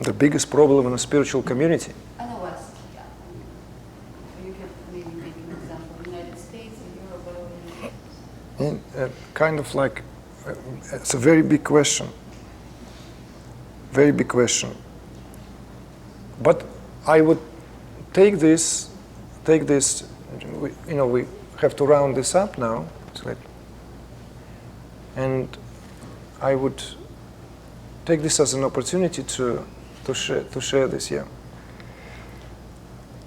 The biggest problem in a spiritual community? In the West, yeah. You could maybe make an example. United States and Europe, whatever. Kind of like, it's a very big question. Very big question. But I would take this, we have to round this up now. And I would take this as an opportunity to share this here.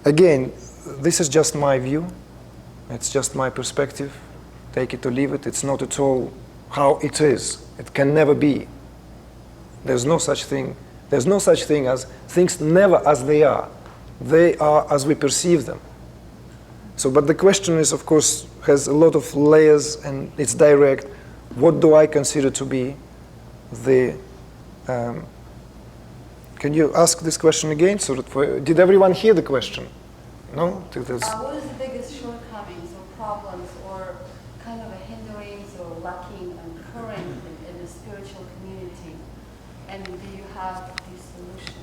Again, this is just my view. It's just my perspective. Take it or leave it. It's not at all how it is. It can never be. There's no such thing. There's no such thing as things never as they are. They are as we perceive them. So, but the question is, of course, has a lot of layers and it's direct. What do I consider to be the... can you ask this question again? So that did everyone hear the question? No? What is the biggest shortcomings or problems or kind of a hindrance or lacking and current in the spiritual community? And do you have the solution?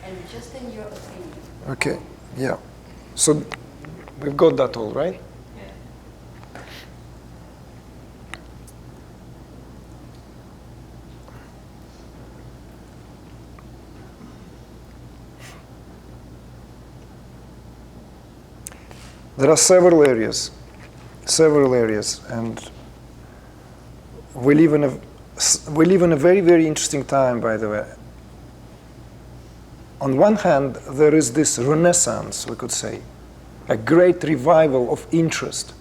And just in your opinion. Okay, yeah. So we've got that all, right? Yeah. There are several areas, and we live in a very, very interesting time, by the way. On one hand, there is this renaissance, we could say, a great revival of interest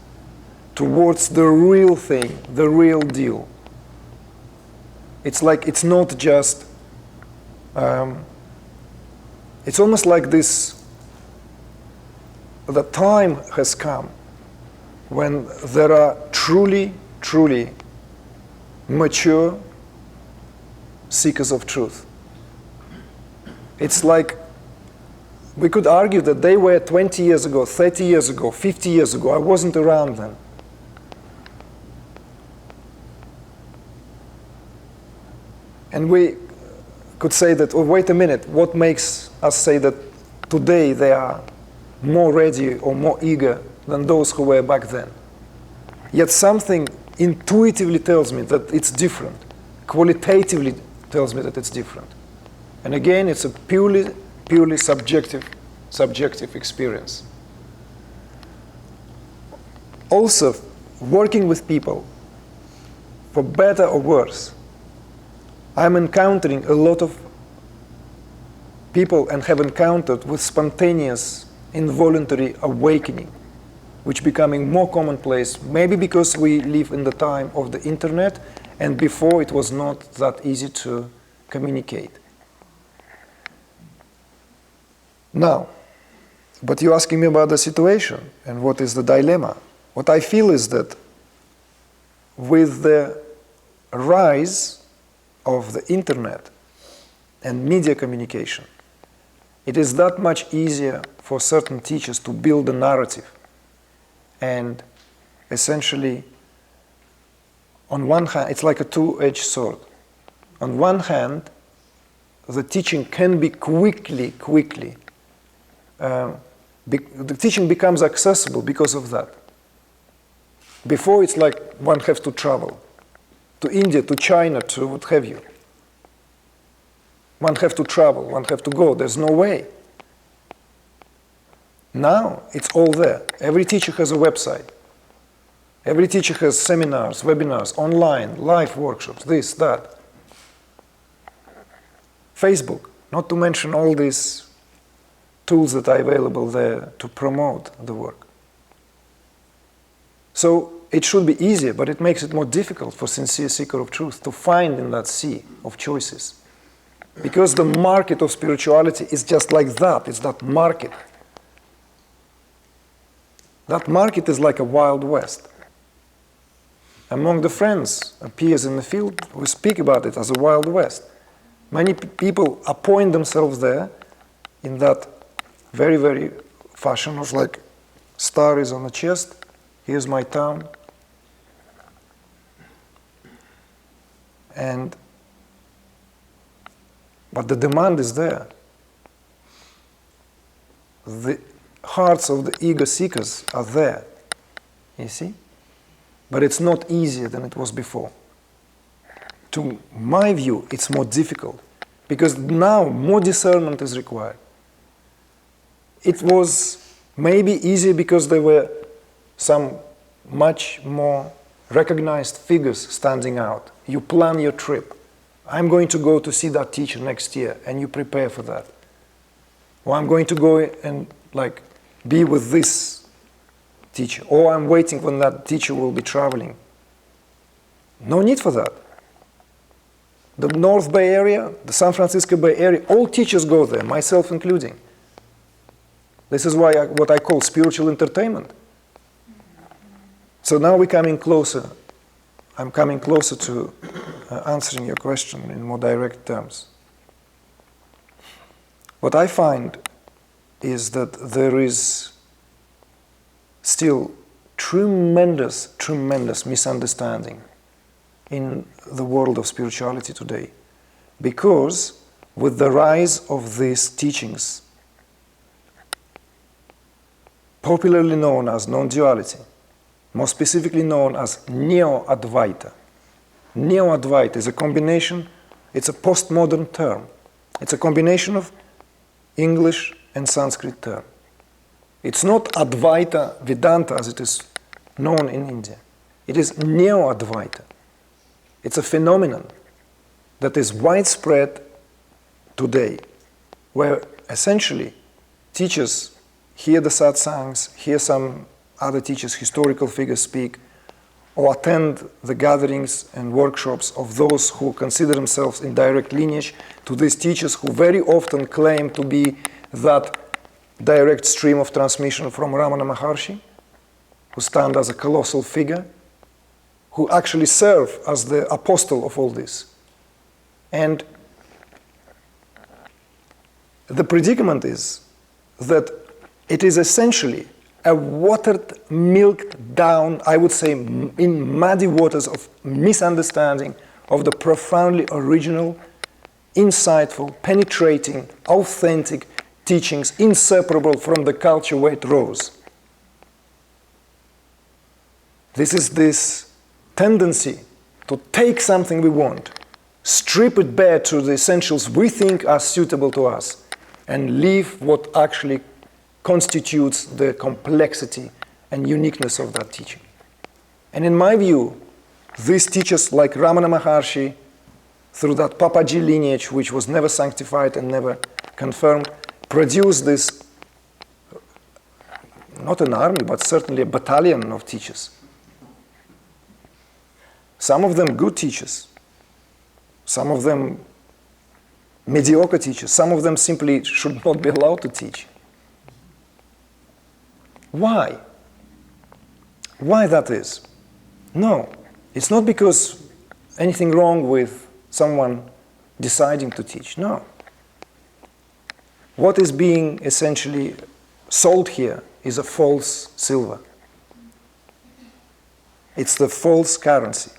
towards the real thing, the real deal. It's like, it's not just, it's almost like this, the time has come when there are truly, truly mature seekers of truth. It's like, we could argue that they were 20 years ago, 30 years ago, 50 years ago. I wasn't around then. And we could say that, oh, wait a minute, what makes us say that today they are more ready or more eager than those who were back then? Yet something intuitively tells me that it's different, qualitatively tells me that it's different. And again, it's a purely subjective experience. Also, working with people, for better or worse, I'm encountering a lot of people and have encountered with spontaneous, involuntary awakening, which becoming more commonplace, maybe because we live in the time of the internet, and before it was not that easy to communicate. Now, but you're asking me about the situation and what is the dilemma. What I feel is that with the rise of the internet and media communication, it is that much easier for certain teachers to build a narrative. And essentially, on one hand, it's like a two-edged sword. On one hand, the teaching can be the teaching becomes accessible because of that. Before, it's like one has to travel to India, to China, to what have you. One has to travel, one has to go, there's no way. Now, it's all there. Every teacher has a website. Every teacher has seminars, webinars, online, live workshops, this, that. Facebook, not to mention all these tools that are available there to promote the work. So it should be easier, but it makes it more difficult for sincere seeker of truth to find in that sea of choices. Because the market of spirituality is just like that, it's that market. That market is like a Wild West. Among the friends and peers in the field, we speak about it as a Wild West. Many people appoint themselves there in that very, very fashion of like, star is on the chest, here's my town. And But the demand is there. The hearts of the ego seekers are there, you see? But it's not easier than it was before. To my view, it's more difficult, because now more discernment is required. It was maybe easier because there were some much more recognized figures standing out. You plan your trip. I'm going to go to see that teacher next year, and you prepare for that. Or I'm going to go and be with this teacher. Or I'm waiting when that teacher will be traveling. No need for that. The North Bay Area, the San Francisco Bay Area, all teachers go there, myself including. This is what I call spiritual entertainment. So now we're coming closer. I'm coming closer to answering your question in more direct terms. What I find is that there is still tremendous misunderstanding in the world of spirituality today, because with the rise of these teachings, popularly known as non-duality, more specifically known as neo-Advaita. Neo-Advaita is a combination, it's a postmodern term. It's a combination of English and Sanskrit term. It's not Advaita Vedanta as it is known in India. It is neo-Advaita. It's a phenomenon that is widespread today, where essentially teachers hear the satsangs, hear some other teachers, historical figures speak, or attend the gatherings and workshops of those who consider themselves in direct lineage to these teachers who very often claim to be that direct stream of transmission from Ramana Maharshi, who stand as a colossal figure, who actually serve as the apostle of all this. And the predicament is that it is essentially a watered, milked down, I would say, in muddy waters of misunderstanding of the profoundly original, insightful, penetrating, authentic teachings inseparable from the culture where it rose. This is this tendency to take something we want, strip it bare to the essentials we think are suitable to us, and leave what actually constitutes the complexity and uniqueness of that teaching. And in my view, these teachers like Ramana Maharshi, through that Papaji lineage, which was never sanctified and never confirmed, produced this, not an army, but certainly a battalion of teachers. Some of them good teachers, some of them mediocre teachers, some of them simply should not be allowed to teach. Why? Why that is? No, it's not because anything wrong with someone deciding to teach. No. What is being essentially sold here is a false silver. It's the false currency,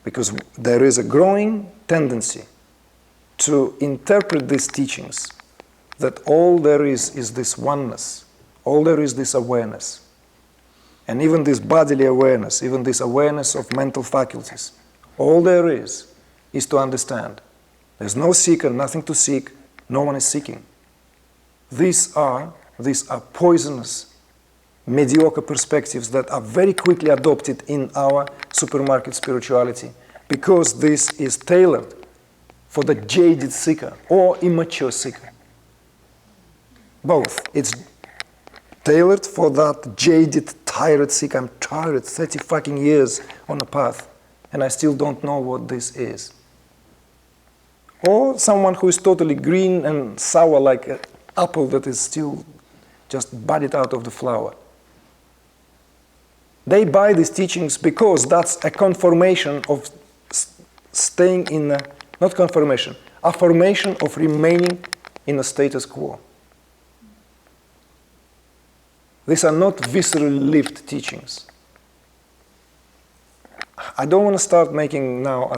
because there is a growing tendency to interpret these teachings that all there is this oneness. All there is this awareness. And even this bodily awareness, even this awareness of mental faculties, all there is to understand. There's no seeker, nothing to seek, no one is seeking. These are poisonous, mediocre perspectives that are very quickly adopted in our supermarket spirituality, because this is tailored for the jaded seeker or immature seeker. Both. It's tailored for that jaded, tired seeker. I'm tired, 30 fucking years on a path, and I still don't know what this is. Or someone who is totally green and sour like an apple that is still just budded out of the flower. They buy these teachings because that's a confirmation of staying in a, not confirmation, affirmation of remaining in a status quo. These are not viscerally lived teachings. I don't want to start making now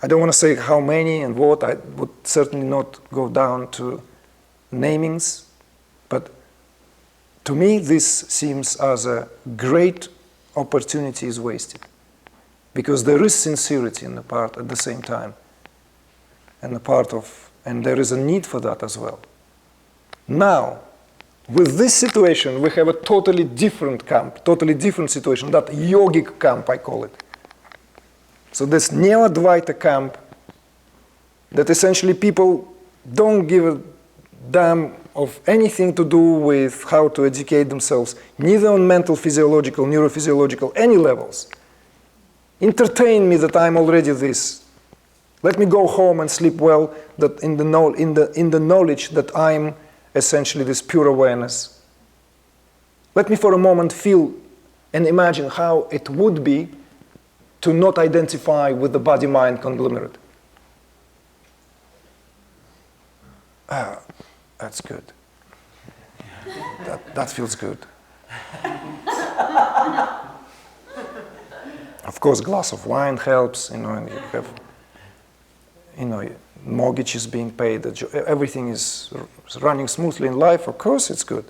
I don't want to say how many and what. I would certainly not go down to namings, but to me this seems as a great opportunity is wasted, because there is sincerity in the part at the same time, and there is a need for that as well. Now, with this situation, we have a totally different camp, totally different situation, that yogic camp, I call it. So this neo-Advaita camp, that essentially people don't give a damn of anything to do with how to educate themselves, neither on mental, physiological, neurophysiological, any levels. Entertain me that I'm already this. Let me go home and sleep well, that in the knowledge that I'm essentially this pure awareness. Let me for a moment feel and imagine how it would be to not identify with the body-mind conglomerate. Ah, that's good. That feels good. Of course, a glass of wine helps, and you have, mortgage is being paid, everything is running smoothly in life, of course it's good.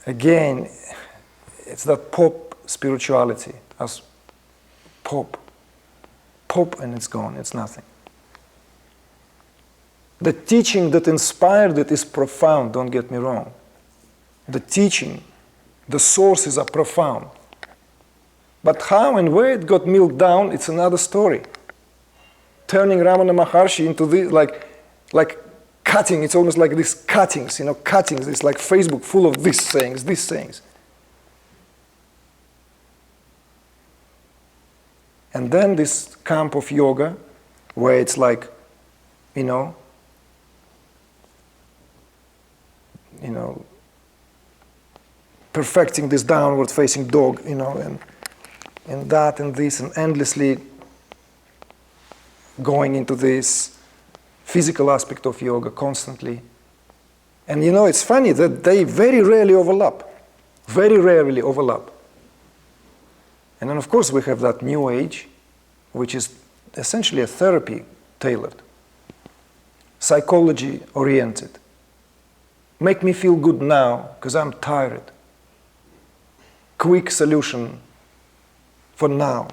Again, it's that pop spirituality, as pop and it's gone, it's nothing. The teaching that inspired it is profound, don't get me wrong. The teaching, the sources are profound. But how and where it got milked down, it's another story. Turning Ramana Maharshi into this, like cutting, it's almost like these cuttings, cuttings, it's like Facebook full of these sayings. And then this camp of yoga, where it's like, perfecting this downward facing dog, and that and this, and endlessly going into this physical aspect of yoga constantly. And it's funny that they very rarely overlap. And then of course we have that new age, which is essentially a therapy tailored, psychology oriented. Make me feel good now because I'm tired. Quick solution for now.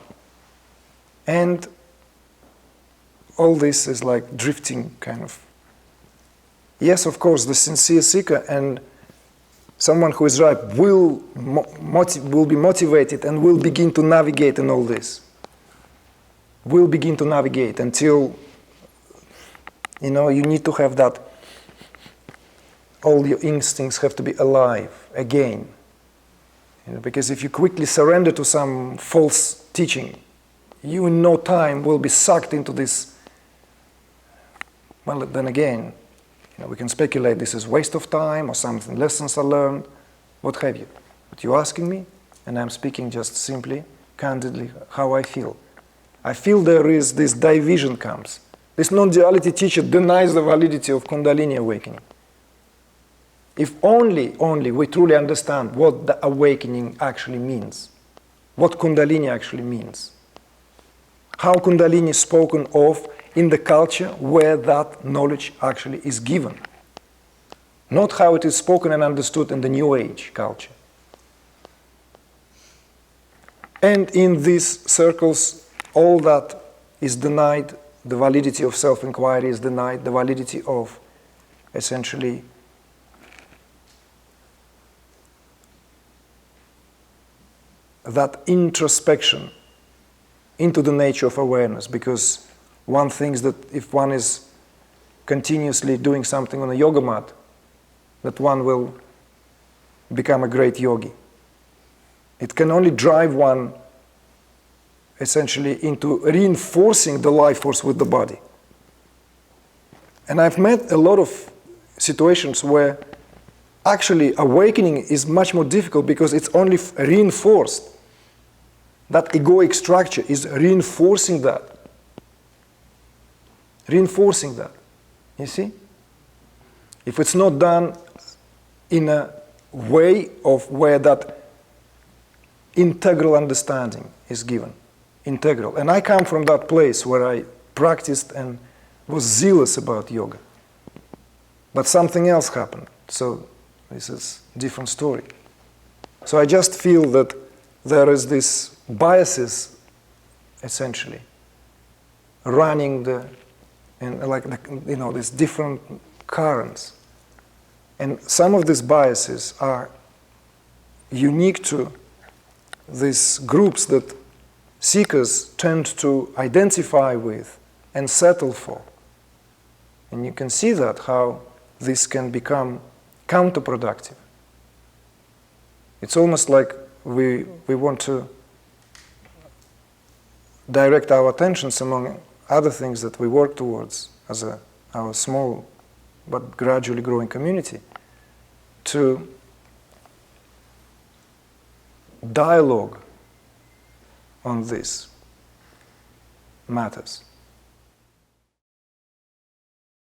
And all this is like drifting kind of. Yes, of course, the sincere seeker and someone who is ripe will be motivated and will begin to navigate in all this. Will begin to navigate until, you need to have that, all your instincts have to be alive again. Because if you quickly surrender to some false teaching, you in no time will be sucked into this. Well, then again, we can speculate this is waste of time or something, lessons are learned, what have you. But you're asking me, and I'm speaking just simply, candidly, how I feel. I feel there is this division comes. This non-duality teacher denies the validity of Kundalini awakening. If only we truly understand what the awakening actually means, what Kundalini actually means, how Kundalini is spoken of in the culture where that knowledge actually is given, not how it is spoken and understood in the New Age culture. And in these circles, all that is denied, the validity of self-inquiry is denied, the validity of essentially that introspection into the nature of awareness, because one thinks that if one is continuously doing something on a yoga mat, that one will become a great yogi. It can only drive one essentially into reinforcing the life force with the body. And I've met a lot of situations where actually awakening is much more difficult because it's only reinforced. That egoic structure is reinforcing that. Reinforcing that. You see? If it's not done in a way of where that integral understanding is given. integral. And I come from that place where I practiced and was zealous about yoga. But something else happened. So this is a different story. So I just feel that there is this biases, essentially, running these different currents. And some of these biases are unique to these groups that seekers tend to identify with and settle for. And you can see that, how this can become counterproductive. It's almost like we want to direct our attentions, among other things that we work towards as our small but gradually growing community, to dialogue on these matters.